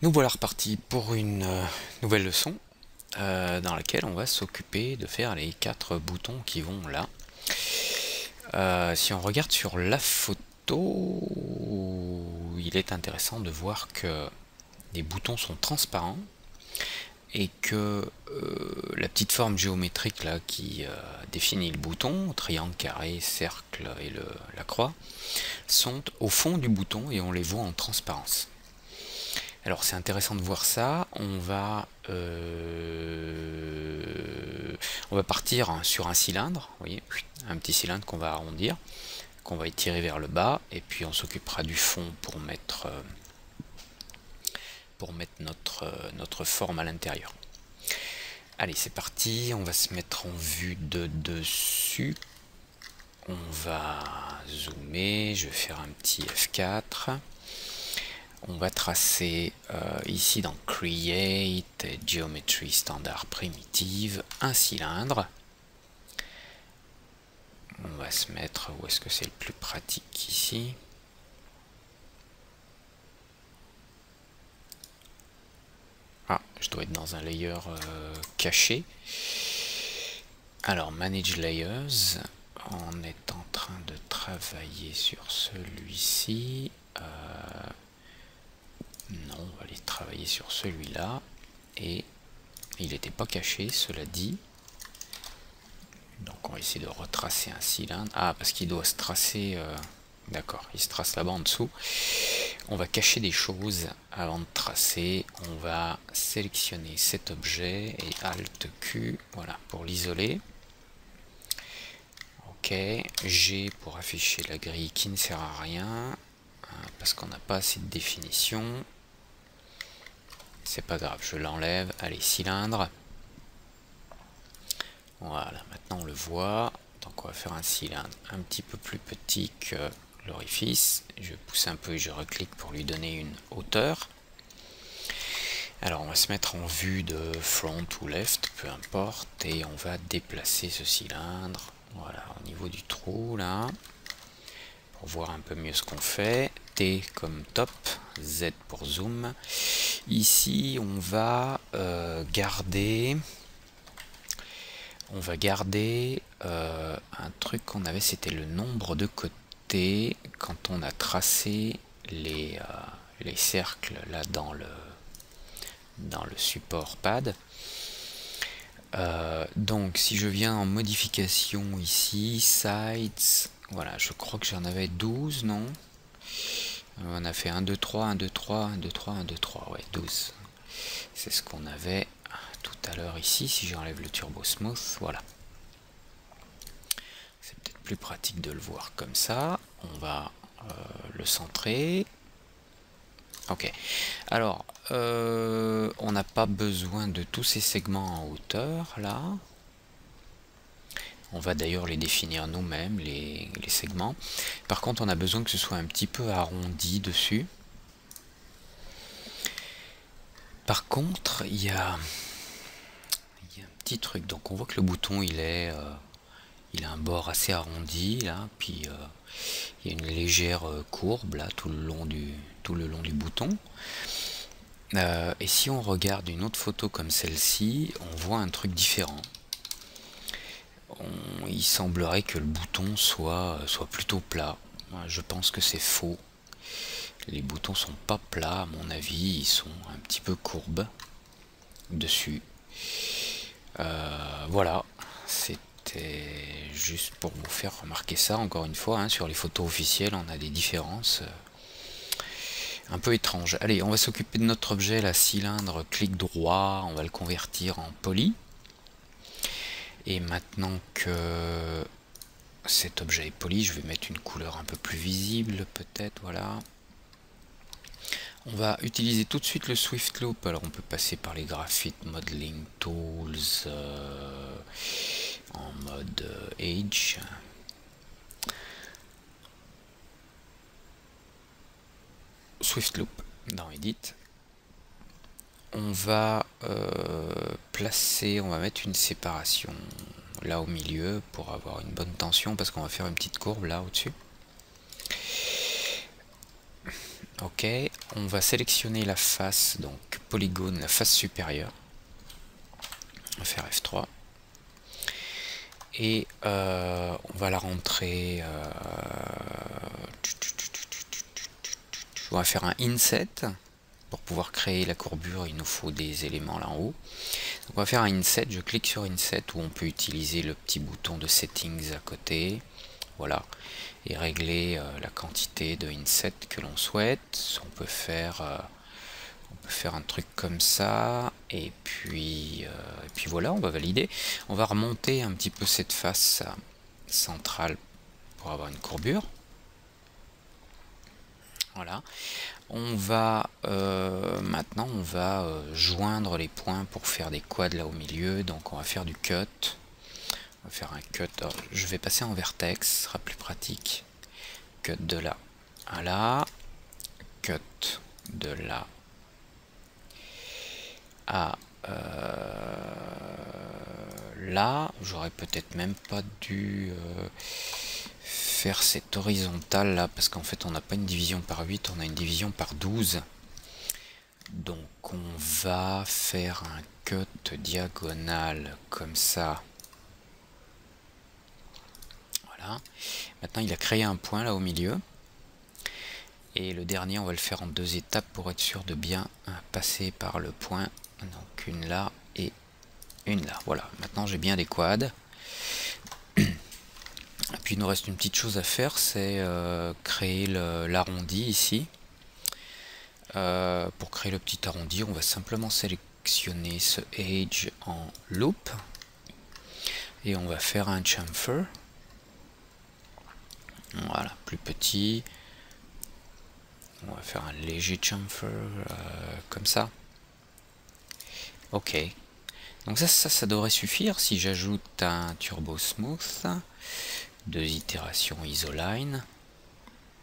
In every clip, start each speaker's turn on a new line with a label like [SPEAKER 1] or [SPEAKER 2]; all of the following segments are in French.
[SPEAKER 1] Nous voilà repartis pour une nouvelle leçon dans laquelle on va s'occuper de faire les 4 boutons qui vont là. Si on regarde sur la photo, il est intéressant de voir que les boutons sont transparents et que la petite forme géométrique là qui définit le bouton, triangle, carré, cercle et la croix, sont au fond du bouton et on les voit en transparence. Alors c'est intéressant de voir ça. On va partir sur un cylindre, vous voyez, un petit cylindre qu'on va arrondir, qu'on va étirer vers le bas, et puis on s'occupera du fond pour mettre notre forme à l'intérieur. Allez, c'est parti, on va se mettre en vue de dessus. On va zoomer, je vais faire un petit F4. On va tracer ici dans Create, Geometry Standard Primitive, un cylindre. On va se mettre, où est-ce que c'est le plus pratique ici? Ah, je dois être dans un layer caché. Alors, Manage Layers, on est en train de travailler sur celui-ci. Non, on va aller travailler sur celui-là. Et il n'était pas caché, cela dit. Donc on va essayer de retracer un cylindre. Ah, parce qu'il doit se tracer... D'accord, il se trace là-bas en dessous. On va cacher des choses avant de tracer. On va sélectionner cet objet et Alt Q, voilà, pour l'isoler. Ok, G pour afficher la grille qui ne sert à rien, parce qu'on n'a pas assez de définition. C'est pas grave, je l'enlève. Allez, cylindre. Voilà, maintenant on le voit. Donc on va faire un cylindre un petit peu plus petit que l'orifice. Je pousse un peu et je reclique pour lui donner une hauteur. Alors on va se mettre en vue de front ou left, peu importe, et on va déplacer ce cylindre. Voilà, au niveau du trou là, pour voir un peu mieux ce qu'on fait. T comme top, Z pour zoom. Ici on va garder un truc qu'on avait, c'était le nombre de côtés quand on a tracé les cercles là dans le support pad. Donc si je viens en modification ici, sides, voilà, je crois que j'en avais 12, non? On a fait 1, 2, 3, 1, 2, 3, 1, 2, 3, 1, 2, 3, ouais, 12. C'est ce qu'on avait tout à l'heure ici, si j'enlève le turbo smooth, voilà. C'est peut-être plus pratique de le voir comme ça. On va le centrer. Ok, alors on n'a pas besoin de tous ces segments en hauteur là. On va d'ailleurs les définir nous-mêmes, les segments. Par contre, on a besoin que ce soit un petit peu arrondi dessus. Par contre, il y a un petit truc. Donc on voit que le bouton il a un bord assez arrondi là, puis il y a une légère courbe là tout le long du bouton. Et si on regarde une autre photo comme celle-ci, on voit un truc différent. Il semblerait que le bouton soit plutôt plat. Je pense que c'est faux. Les boutons sont pas plats, à mon avis, ils sont un petit peu courbes dessus. Voilà, c'était juste pour vous faire remarquer ça. Encore une fois, hein, sur les photos officielles, on a des différences un peu étranges. Allez, on va s'occuper de notre objet, la cylindre, clic droit, on va le convertir en poly. Et maintenant que cet objet est poli, je vais mettre une couleur un peu plus visible, peut-être, voilà. On va utiliser tout de suite le Swift Loop. Alors on peut passer par les Graphite Modeling Tools en mode Age. Swift Loop dans Edit. On va on va mettre une séparation là au milieu pour avoir une bonne tension parce qu'on va faire une petite courbe là au-dessus. Ok, on va sélectionner la face, donc polygone, la face supérieure. On va faire F3. Et on va la rentrer. On va faire un inset. Pour pouvoir créer la courbure, il nous faut des éléments là en haut. Donc on va faire un inset, je clique sur inset où on peut utiliser le petit bouton de settings à côté. Voilà. Et régler la quantité de inset que l'on souhaite. On peut faire un truc comme ça. Et puis voilà, on va valider. On va remonter un petit peu cette face centrale pour avoir une courbure. Voilà. On va maintenant on va joindre les points pour faire des quads là au milieu. Donc on va faire du cut. On va faire un cut. Alors, je vais passer en vertex, ce sera plus pratique. Cut de là à là. Cut de là à là. J'aurais peut-être même pas dû faire cette horizontale là, parce qu'en fait on n'a pas une division par 8, on a une division par 12. Donc on va faire un cut diagonal comme ça. Voilà. Maintenant il a créé un point là au milieu. Et le dernier on va le faire en 2 étapes pour être sûr de bien passer par le point. Donc une là et une là. Voilà, maintenant j'ai bien des quads. Et puis il nous reste une petite chose à faire, c'est créer l'arrondi ici. Pour créer le petit arrondi, on va simplement sélectionner ce edge en loop. Et on va faire un chamfer. Voilà, plus petit. On va faire un léger chamfer comme ça. Ok. Donc ça devrait suffire si j'ajoute un turbo smooth. 2 itérations isoline.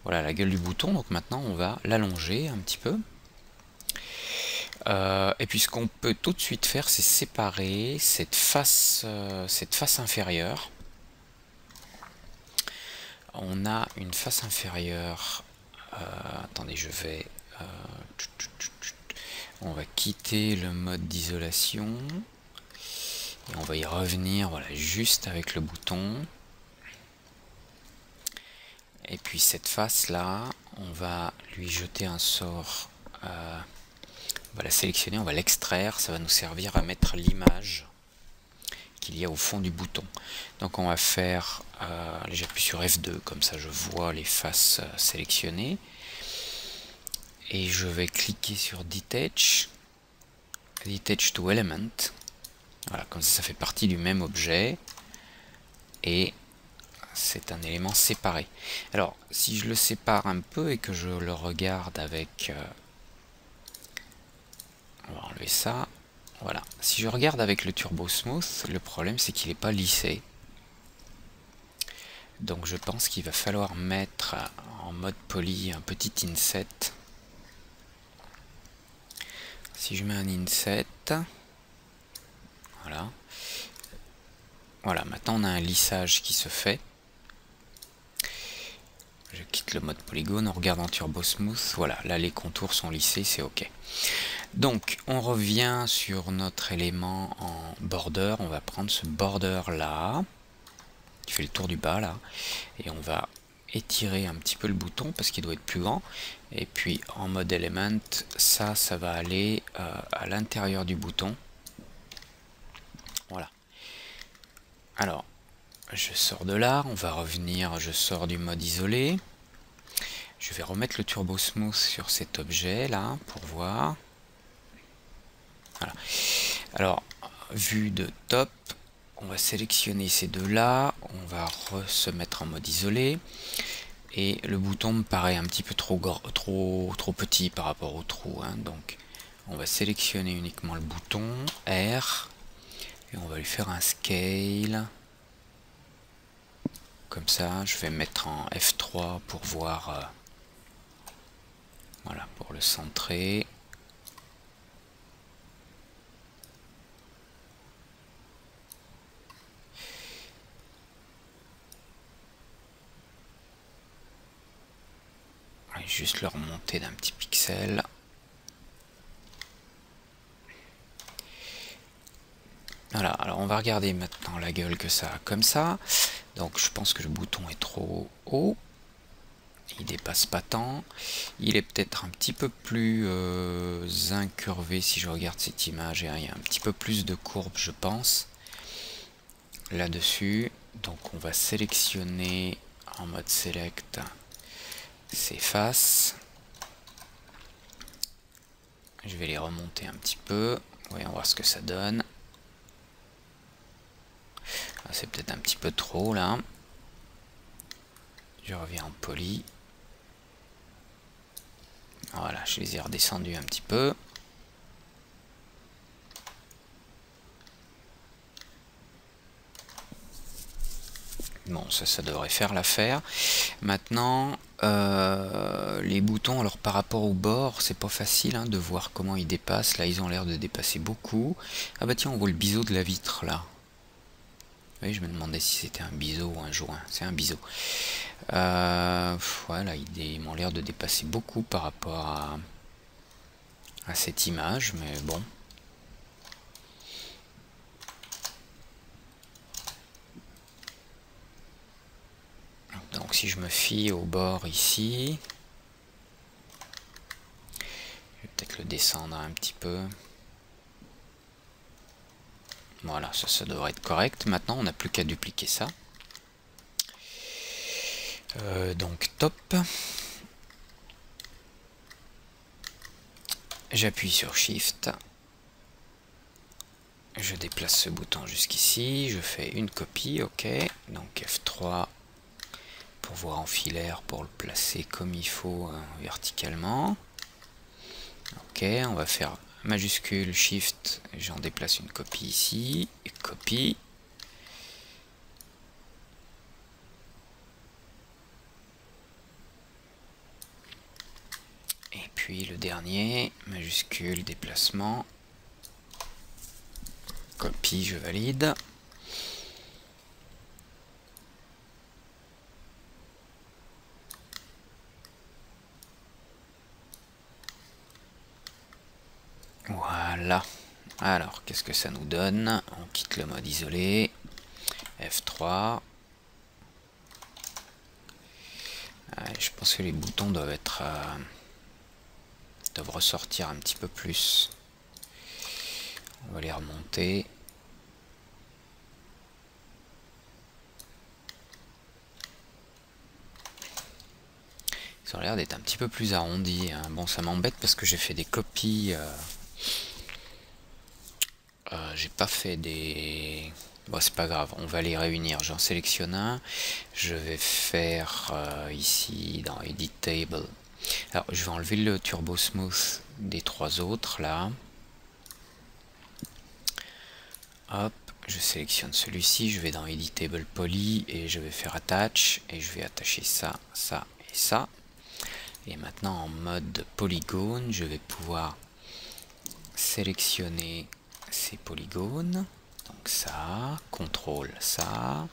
[SPEAKER 1] Voilà la gueule du bouton. Donc maintenant on va l'allonger un petit peu. Et puis ce qu'on peut tout de suite faire, c'est séparer cette face inférieure. On a une face inférieure. Attendez, on va quitter le mode d'isolation. Et on va y revenir, voilà, juste avec le bouton. Et puis cette face là, on va lui jeter un sort. On va la sélectionner, on va l'extraire. Ça va nous servir à mettre l'image qu'il y a au fond du bouton. Donc on va faire, j'appuie sur F2, comme ça je vois les faces sélectionnées. Et je vais cliquer sur Detach to Element. Voilà, comme ça fait partie du même objet. Et c'est un élément séparé. Alors, si je le sépare un peu et que je le regarde avec... on va enlever ça. Voilà. Si je regarde avec le Turbo Smooth, le problème c'est qu'il n'est pas lissé. Donc je pense qu'il va falloir mettre en mode poly un petit inset. Si je mets un inset, voilà. Voilà, maintenant on a un lissage qui se fait. Je quitte le mode polygone, on regarde en Turbo Smooth. Voilà, là les contours sont lissés, c'est ok. Donc on revient sur notre élément en border. On va prendre ce border là, qui fait le tour du bas là, et on va étirer un petit peu le bouton parce qu'il doit être plus grand. Et puis en mode element, ça va aller à l'intérieur du bouton. Voilà. Alors, je sors de là, on va revenir, je sors du mode isolé. Je vais remettre le Turbo Smooth sur cet objet là pour voir. Voilà. Alors, vue de top, on va sélectionner ces deux là, on va se mettre en mode isolé. Et le bouton me paraît un petit peu trop petit par rapport au trou, hein. Donc on va sélectionner uniquement le bouton R et on va lui faire un scale comme ça. Je vais mettre en F3 pour voir, voilà, pour le centrer. Je vais juste le remonter d'un petit pixel. Voilà, alors on va regarder maintenant la gueule que ça a comme ça. Donc je pense que le bouton est trop haut. Il dépasse pas tant. Il est peut-être un petit peu plus incurvé si je regarde cette image. Il y a un petit peu plus de courbe, je pense, là-dessus. Donc on va sélectionner en mode select ces faces. Je vais les remonter un petit peu. Voyons voir ce que ça donne. C'est peut-être un petit peu trop là. Je reviens en poly. Voilà, je les ai redescendus un petit peu. Bon, ça devrait faire l'affaire. Maintenant, les boutons, alors par rapport au bord, c'est pas facile hein, de voir comment ils dépassent. Là, ils ont l'air de dépasser beaucoup. Ah bah tiens, on voit le biseau de la vitre là. Oui, je me demandais si c'était un biseau ou un joint. C'est un biseau. Voilà, ils m'ont l'air de dépasser beaucoup par rapport à cette image, mais bon. Donc si je me fie au bord ici, je vais peut-être le descendre un petit peu. Voilà, ça devrait être correct. Maintenant, on n'a plus qu'à dupliquer ça. Donc top. J'appuie sur Shift. Je déplace ce bouton jusqu'ici. Je fais une copie, ok. Donc F3 pour voir en filaire, pour le placer comme il faut verticalement. Ok, on va faire majuscule, Shift, j'en déplace une copie ici, et copie. Et puis le dernier, majuscule, déplacement, copie, je valide. Voilà. Alors, qu'est-ce que ça nous donne? On quitte le mode isolé. F3. Je pense que les boutons doivent être... doivent ressortir un petit peu plus. On va les remonter. Ils ont l'air d'être un petit peu plus arrondis. Hein. Bon, ça m'embête parce que j'ai fait des copies... j'ai pas fait des... Bon, c'est pas grave, on va les réunir. J'en sélectionne un. Je vais faire ici dans Edit Table. Alors, je vais enlever le Turbo Smooth des trois autres, là. Hop, je sélectionne celui-ci. Je vais dans Edit Table Poly et je vais faire Attach. Et je vais attacher ça, ça et ça. Et maintenant, en mode polygone, je vais pouvoir sélectionner ces polygones. Donc ça, contrôle ça,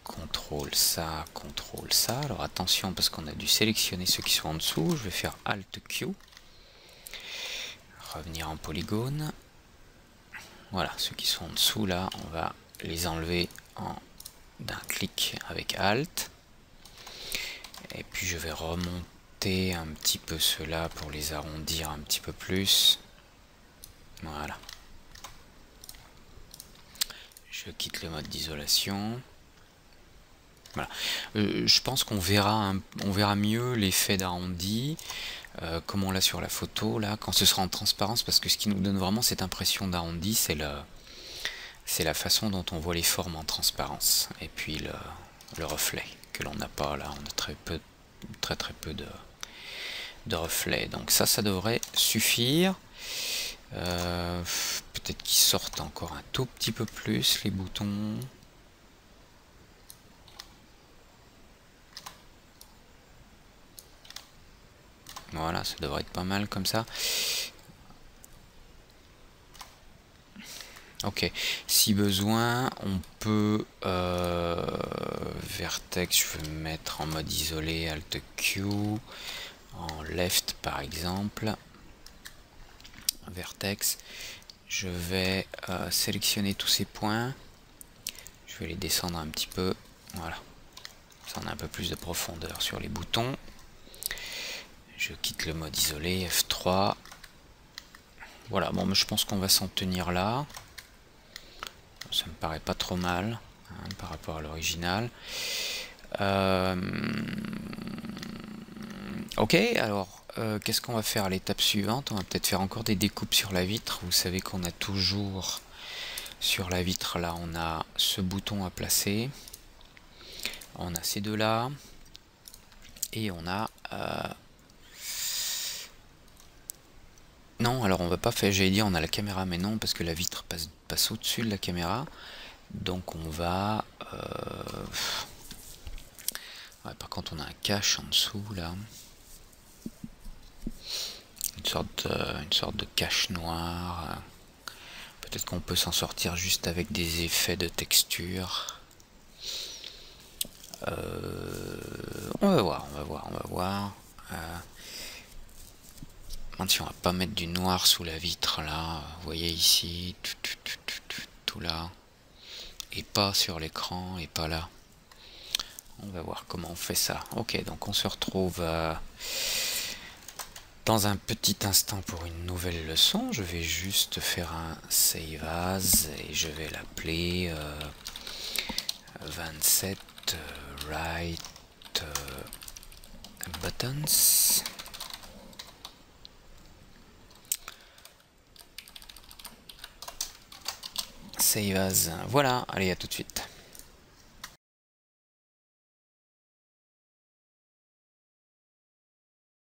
[SPEAKER 1] contrôle ça, contrôle ça. Alors attention parce qu'on a dû sélectionner ceux qui sont en dessous. Je vais faire Alt Q. Revenir en polygone. Voilà, ceux qui sont en dessous là, on va les enlever d'un clic avec Alt. Et puis je vais remonter un petit peu ceux-là pour les arrondir un petit peu plus. Voilà. Je quitte le mode d'isolation. Voilà. Je pense qu'on verra, on verra mieux l'effet d'arrondi, comme on l'a sur la photo, là, quand ce sera en transparence, parce que ce qui nous donne vraiment cette impression d'arrondi, c'est la façon dont on voit les formes en transparence, et puis le reflet, que l'on n'a pas là, on a très peu de reflets. Donc ça devrait suffire. Peut-être qu'ils sortent encore un tout petit peu plus les boutons. Voilà, ça devrait être pas mal comme ça. Ok, si besoin, on peut vertex, je veux mettre en mode isolé, Alt Q, en left par exemple, vertex, je vais sélectionner tous ces points, je vais les descendre un petit peu, voilà, ça on a un peu plus de profondeur sur les boutons, je quitte le mode isolé, F3, voilà, bon, mais je pense qu'on va s'en tenir là. Ça me paraît pas trop mal hein, par rapport à l'original. Ok, alors qu'est-ce qu'on va faire à l'étape suivante? On va peut-être faire encore des découpes sur la vitre. Vous savez qu'on a toujours sur la vitre là, on a ce bouton à placer. On a ces deux là. Et on a... Non, alors on va pas faire, j'allais dire on a la caméra, mais non, parce que la vitre passe au-dessus de la caméra. Donc on va... Ouais, par contre on a un cache en dessous là. Une sorte de cache noire. Peut-être qu'on peut s'en sortir juste avec des effets de texture. On va voir, on va voir, on va voir. Attention, on va pas mettre du noir sous la vitre là. Vous voyez ici, tout là. Et pas sur l'écran, et pas là. On va voir comment on fait ça. Ok, donc on se retrouve dans un petit instant pour une nouvelle leçon. Je vais juste faire un save as et je vais l'appeler 27 right buttons. Save as. Voilà, allez, à tout de suite.